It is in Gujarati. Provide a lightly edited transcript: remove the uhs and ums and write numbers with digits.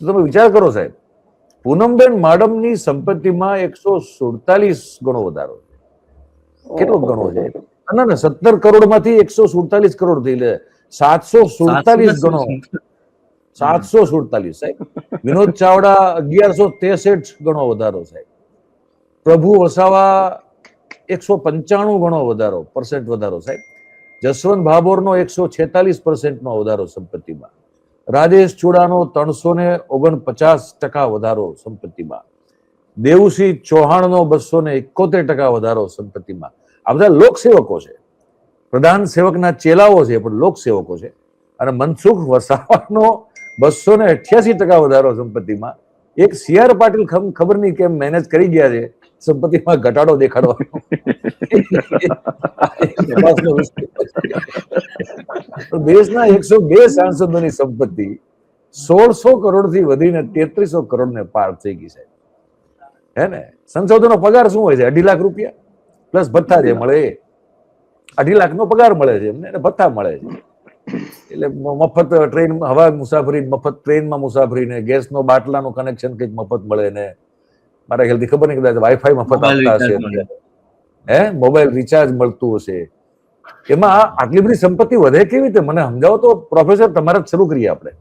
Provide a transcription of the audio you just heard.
તો તમે વિચાર કરો સાહેબ, પૂનમબેન માડમની સંપત્તિમાં 147 ગણો વધારો. કેટલો ગણો છે? ના ના, 17 કરોડમાંથી 147 કરોડ થઈ લે, 747 ગણો. 747 સાહેબ. વિનોદ ચાવડા 1163 ગણો વધારો સાહેબ. પ્રભુ વસાવા 195 ગણો વધારો, % વધારો સાહેબ. જસવંત ભાભોરનો 146% નો વધારો સંપત્તિમાં. રાજેશ ચુડાનો 349% વધારો સંપત્તિમાં. દેવુસિંહ ચૌહાણનો 271% વધારો સંપત્તિમાં. આ બધા લોકસેવકો છે, પ્રધાન સેવકના ચેલાઓ છે, પણ લોકસેવકો છે. અને મનસુખ વસાવાનો 288% વધારો સંપત્તિમાં. એક CR પાટીલ ખબર નહીં કેમ મેનેજ કરી ગયા છે સંપત્તિમાં ઘટાડો દેખાડવાનો. દેશના 102 સાંસદોની સંપત્તિ 1600 કરોડથી વધીને 3300 કરોડને પાર થઈ ગઈ છે. હે ને? સંસદોનો પગાર શું હોય છે? 2.5 લાખ રૂપિયા પ્લસ ભથ્થા જે મળે એ. 2.5 લાખનો પગાર મળે છે એમને, ભથ્થા મળે છે. એટલે મફત ટ્રેન, હવા મુસાફરી, મફત ટ્રેનમાં મુસાફરી, ને ગેસનો બાટલાનું કનેક્શન કંઈક મફત મળે ને, મારા ખ્યાલથી ખબર નહીં કદાચ વાઈફાઈ મફત આપતા હશે, હે મોબાઈલ રિચાર્જ મળતું હશે. એમાં આટલી બધી સંપત્તિ વધે કેવી રીતે? મને સમજાવો તો પ્રોફેસર, તમારે જ શરૂ કરીએ આપણે.